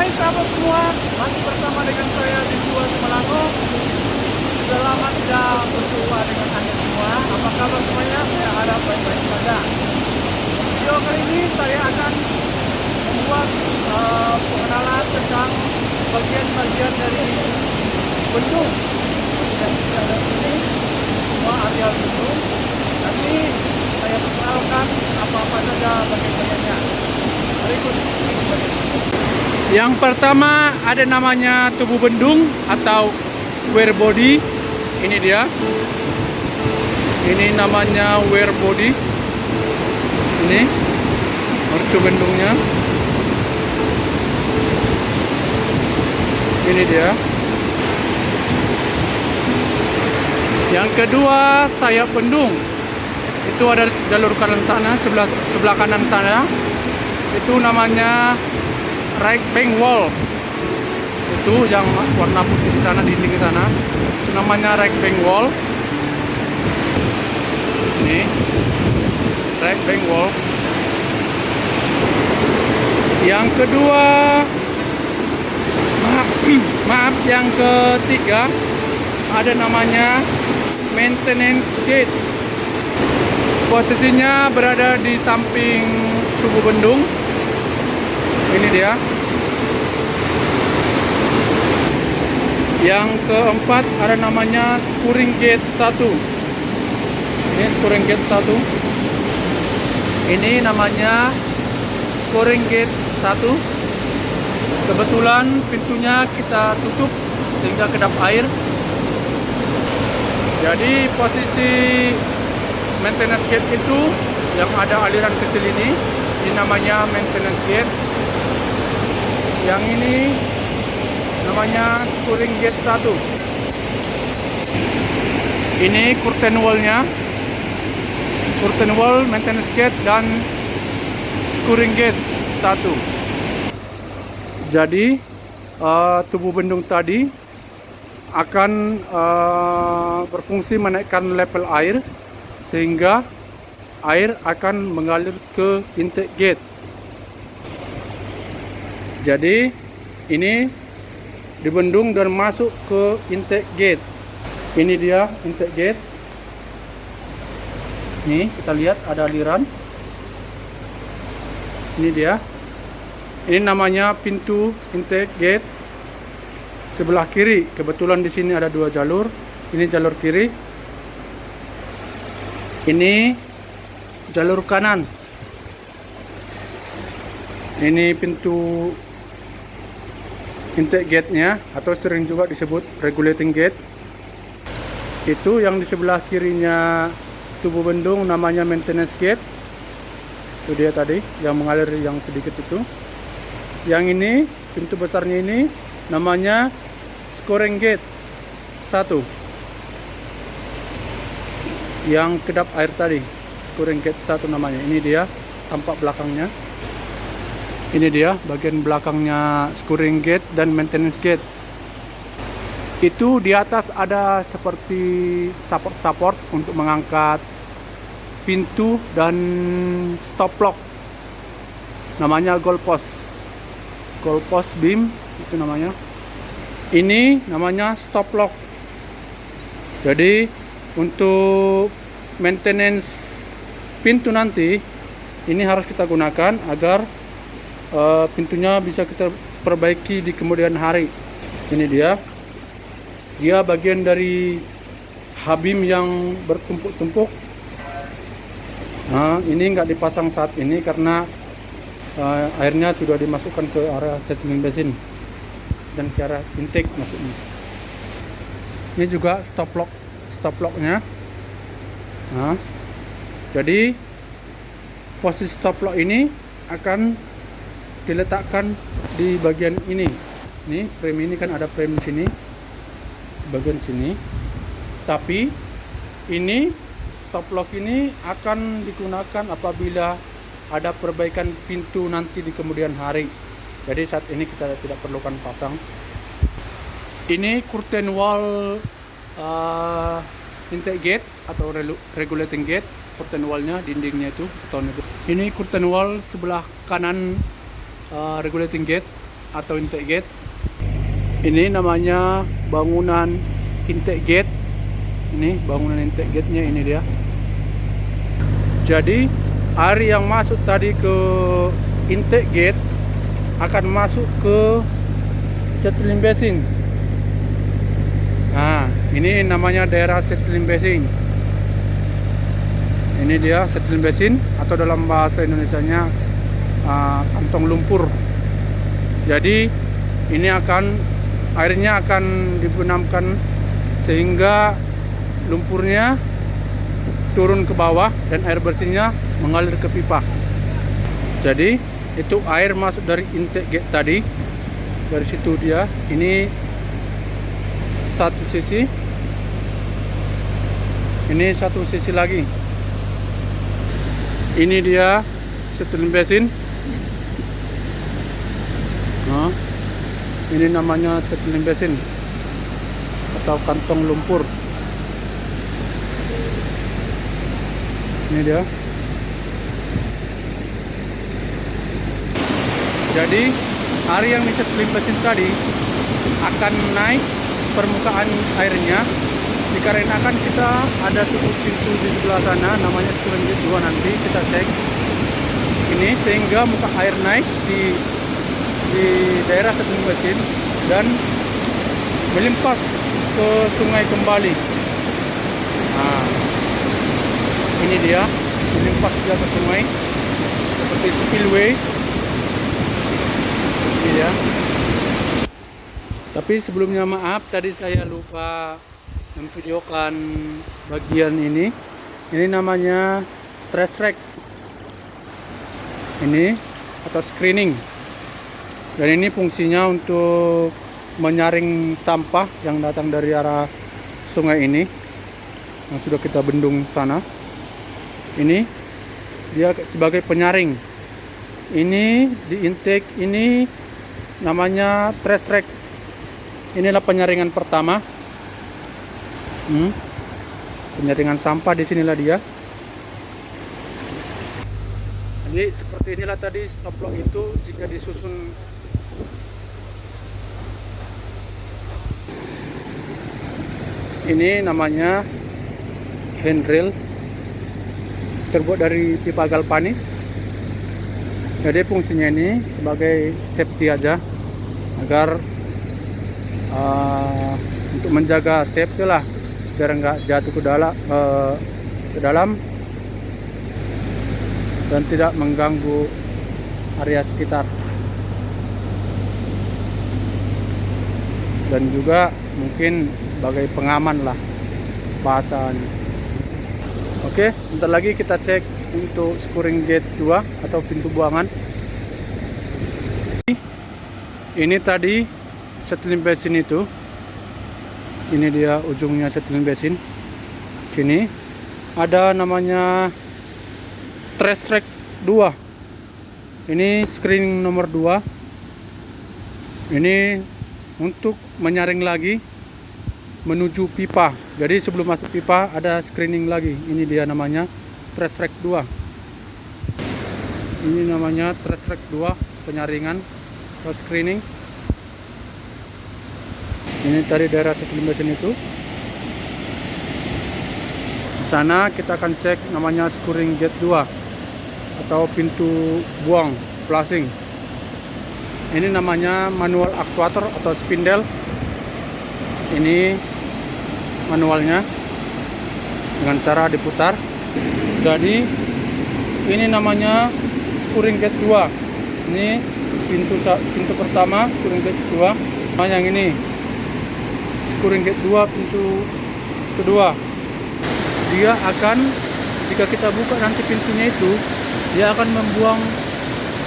Hai sahabat semua, masih bersama dengan saya di Gua Semelango. Sudah lama tidak berjumpa dengan Anda semua. Apa kabar semuanya? Saya harap baik-baik saja. Video kali ini saya akan membuat pengenalan tentang bagian-bagian dari bendung yang ada di sini, semua areal bendung. Nanti saya perkenalkan apa-apa saja bagian-bagiannya. Berikut bagian. Yang pertama ada namanya tubuh bendung atau weir body. Ini dia. Ini namanya weir body. Ini mercu bendungnya. Ini dia. Yang kedua sayap bendung. Itu ada jalur kanan sana, sebelah kanan sana. Itu namanya right bank wall. Itu yang warna putih di sana, dinding di sana. Itu namanya right bank wall. Ini right bank wall. Yang kedua, maaf, yang ketiga ada namanya maintenance gate. Posisinya berada di samping tubuh bendung. Ini dia. Yang keempat ada namanya scouring gate 1. Ini scouring gate 1. Ini namanya scouring gate 1. Kebetulan pintunya kita tutup sehingga kedap air. Jadi posisi maintenance gate itu yang ada aliran kecil ini namanya maintenance gate. Yang ini namanya scouring gate 1. Ini curtain wall-nya. Curtain wall, maintenance gate, dan scouring gate 1. Jadi tubuh bendung tadi akan berfungsi menaikkan level air sehingga air akan mengalir ke intake gate. Jadi ini dibendung dan masuk ke intake gate. Ini dia intake gate. Nih kita lihat ada aliran. Ini dia. Ini namanya pintu intake gate sebelah kiri. Kebetulan di sini ada dua jalur. Ini jalur kiri. Ini jalur kanan. Ini pintu intake gate-nya atau sering juga disebut regulating gate. Itu yang di sebelah kirinya tubuh bendung namanya maintenance gate. Itu dia tadi yang mengalir yang sedikit itu. Yang ini pintu besarnya ini namanya scouring gate 1. Yang kedap air tadi, scouring gate 1 namanya. Ini dia tampak belakangnya. Ini dia bagian belakangnya scouring gate dan maintenance gate. Itu di atas ada seperti support untuk mengangkat pintu dan stop lock. Namanya goal post beam itu namanya. Ini namanya stop lock. Jadi untuk maintenance pintu nanti ini harus kita gunakan agar pintunya bisa kita perbaiki di kemudian hari. Ini dia bagian dari habim yang bertumpuk-tumpuk. Nah, ini nggak dipasang saat ini karena airnya sudah dimasukkan ke area settling basin dan ke arah intake masuknya. Ini juga stop locknya. Nah, jadi posisi stop lock ini akan diletakkan di bagian ini. Nih, frame ini kan ada frame di sini. Bagian sini. Tapi ini stop lock ini akan digunakan apabila ada perbaikan pintu nanti di kemudian hari. Jadi saat ini kita tidak perlukan pasang. Ini curtain wall intake gate atau regulating gate. Curtain wall-nya, dindingnya itu. Ini curtain wall sebelah kanan regulating gate atau intake gate. Ini namanya bangunan intake gate. Ini bangunan intake gate-nya, ini dia. Jadi air yang masuk tadi ke intake gate akan masuk ke settling basin. Nah, ini namanya daerah settling basin. Ini dia settling basin, atau dalam bahasa Indonesianya kantong lumpur. Jadi ini airnya akan dibenamkan sehingga lumpurnya turun ke bawah dan air bersihnya mengalir ke pipa. Jadi itu air masuk dari intake gate tadi, dari situ dia. Ini satu sisi, ini satu sisi lagi. Ini dia settling basin. Nah, ini namanya settling basin atau kantong lumpur. Ini dia. Jadi air yang di settling basin tadi akan naik permukaan airnya, dikarenakan kita ada tutup pintu di sebelah sana, namanya settling gate 2, nanti kita cek ini, sehingga muka air naik di daerah settling basin dan melimpas ke sungai kembali. Nah, ini dia, melimpas dia ke sungai seperti spillway. Ini dia. Tapi sebelumnya maaf, tadi saya lupa memvideokan bagian ini. Ini namanya trash rack. Ini atau screening. Dan ini fungsinya untuk menyaring sampah yang datang dari arah sungai ini yang sudah kita bendung sana. Ini dia sebagai penyaring. Ini di intake ini namanya trash rack. Inilah penyaringan pertama. Penyaringan sampah, di sinilah dia. Jadi seperti inilah tadi stop lock itu jika disusun. Ini namanya handrail, terbuat dari pipa galvanis. Jadi fungsinya ini sebagai safety aja, agar untuk menjaga safety lah, biar nggak jatuh ke dalam dan tidak mengganggu area sekitar. Dan juga mungkin sebagai pengaman lah bahasanya. Oke, bentar lagi kita cek untuk screwing gate 2 atau pintu buangan. Ini tadi settling basin itu. Ini dia ujungnya settling basin. Sini ada namanya trash rack 2. Ini screening nomor 2. Ini untuk menyaring lagi menuju pipa. Jadi sebelum masuk pipa ada screening lagi. Ini dia namanya trash rack 2. Ini namanya trash rack 2, penyaringan atau screening. Ini tadi daerah settling basin itu. Di sana kita akan cek namanya screwing gate 2 atau pintu buang, flushing. Ini namanya manual actuator atau spindle. Ini manualnya dengan cara diputar. Jadi ini namanya screwing gate 2. Ini pintu pertama, screwing gate 2. Nah, yang ini screwing gate 2 pintu kedua. Dia akan, jika kita buka nanti pintunya itu, dia akan membuang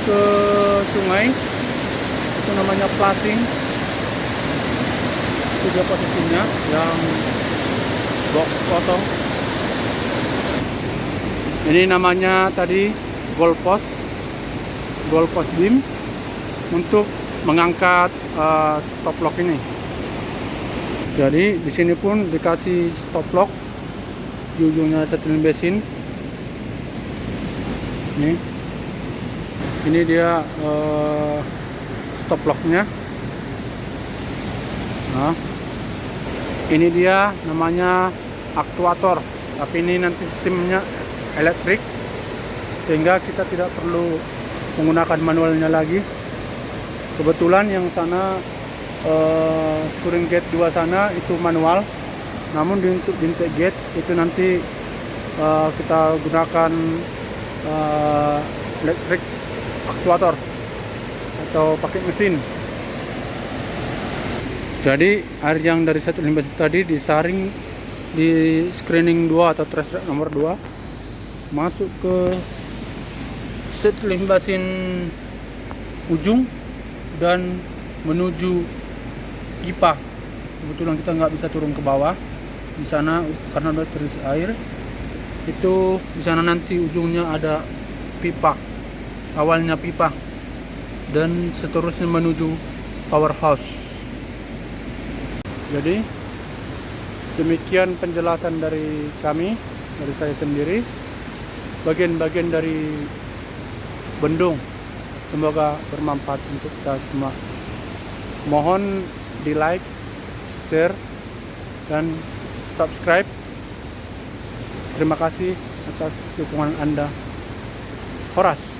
ke sungai. Itu namanya flushing. Itu dia posisinya yang box potong. Ini namanya tadi goal post beam untuk mengangkat stop lock ini. Jadi di sini pun dikasih stop lock di ujungnya settling basin. Ini dia stop locknya. Nah, ini dia namanya aktuator, tapi ini nanti sistemnya elektrik, sehingga kita tidak perlu menggunakan manualnya lagi. Kebetulan yang sana screwing gate 2 sana itu manual, namun untuk intake gate itu nanti kita gunakan elektrik aktuator atau pakai mesin. Jadi air yang dari settling basin tadi disaring di screening 2 atau trash rack nomor 2 masuk ke settling basin ujung dan menuju pipa. Kebetulan kita nggak bisa turun ke bawah di sana karena udah terisi air. Itu di sana nanti ujungnya ada pipa, awalnya pipa, dan seterusnya menuju powerhouse. Jadi demikian penjelasan dari kami, dari saya sendiri, bagian-bagian dari bendung. Semoga bermanfaat untuk kita semua. Mohon di like, share, dan subscribe. Terima kasih atas dukungan Anda. Horas.